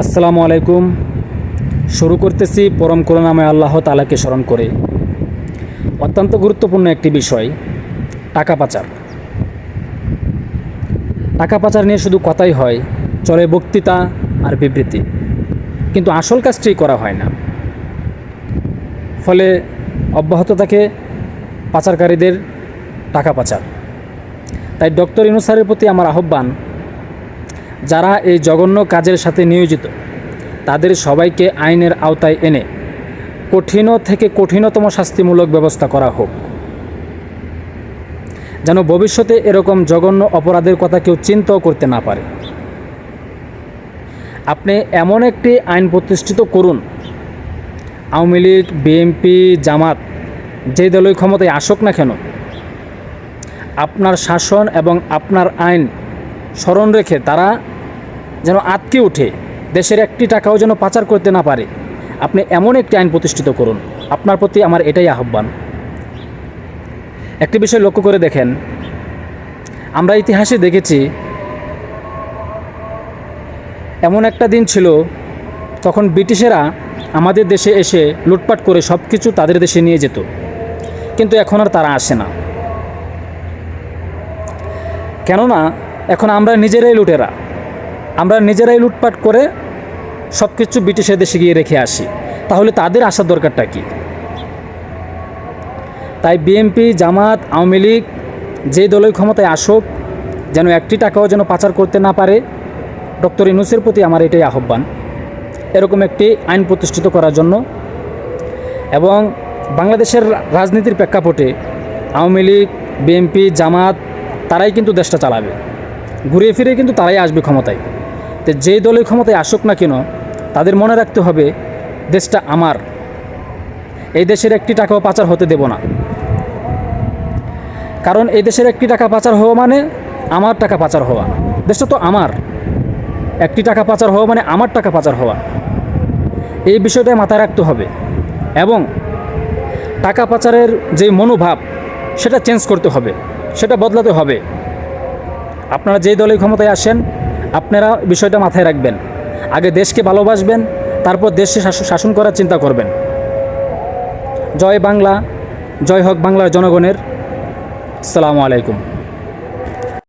আসসালামু আলাইকুম। শুরু করতেছি পরম করুণাময় আল্লাহ তাআলাকে স্মরণ করে। অত্যন্ত গুরুত্বপূর্ণ একটি বিষয়, টাকা পাচার। টাকা পাচার নিয়ে শুধু কথাই হয়, চলে বক্তৃতা আর বিবৃতি, কিন্তু আসল কাজটি করা হয় না। ফলে অব্যাহত থাকে পাচারকারীদের টাকা পাচার। তাই ডক্টর ইউনূস স্যারের প্রতি আমার আহ্বান, যারা এই জঘন্য কাজের সাথে নিয়োজিত তাদের সবাইকে আইনের আওতায় এনে কঠিন থেকে কঠিনতম শাস্তিমূলক ব্যবস্থা করা হোক, যেন ভবিষ্যতে এরকম জঘন্য অপরাধের কথা কেউ চিন্তাও করতে না পারে। আপনি এমন একটি আইন প্রতিষ্ঠিত করুন, আওয়ামী লীগ, বিএনপি, জামাত যে দলই ক্ষমতায় আসুক না কেন, আপনার শাসন এবং আপনার আইন স্মরণ রেখে তারা যেন আটকে ওঠে, দেশের একটি টাকাও যেন পাচার করতে না পারে। আপনি এমন একটি আইন প্রতিষ্ঠিত করুন। আপনার প্রতি আমার এটাই আহ্বান। একটি বিষয় লক্ষ্য করে দেখেন, আমরা ইতিহাসে দেখেছি এমন একটা দিন ছিল তখন ব্রিটিশেরা আমাদের দেশে এসে লুটপাট করে সব কিছু তাদের দেশে নিয়ে যেত, কিন্তু এখন আর তারা আসে না। কেননা এখন আমরা নিজেরাই লুটেরা, আমরা নিজেরাই লুটপাট করে সব কিছু ব্রিটিশের দেশে গিয়ে রেখে আসি। তাহলে তাদের আসার দরকারটা কী? তাই বিএনপি, জামাত, আওয়ামী লীগ যে দলই ক্ষমতায় আসুক, যেন একটি টাকাও যেন পাচার করতে না পারে। ডক্টর ইউনূসের প্রতি আমার এটাই আহ্বান, এরকম একটি আইন প্রতিষ্ঠিত করার জন্য। এবং বাংলাদেশের রাজনীতির প্রেক্ষাপটে আওয়ামী লীগ, বিএনপি, জামাত তারাই কিন্তু দেশটা চালাবে, ঘুরিয়ে ফিরে কিন্তু তারাই আসবে ক্ষমতায়। তো যেই দলের ক্ষমতায় আসুক না কেন, তাদের মনে রাখতে হবে দেশটা আমার, এই দেশের একটি টাকাও পাচার হতে দেব না। কারণ এই দেশের একটি টাকা পাচার হওয়া মানে আমার টাকা পাচার হওয়া। দেশটা তো আমার, একটি টাকা পাচার হওয়া মানে আমার টাকা পাচার হওয়া। এই বিষয়টা মাথায় রাখতে হবে এবং টাকা পাচারের যে মনোভাব সেটা চেঞ্জ করতে হবে, সেটা বদলাতে হবে। আপনারা যেই দলের ক্ষমতায় আসেন, আপনারা বিষয়টা মাথায় রাখবেন। আগে দেশকে ভালোবাসবেন, তারপর দেশে শাসন করার চিন্তা করবেন। জয় বাংলা, জয় হোক বাংলার জনগণের। আসসালামু আলাইকুম।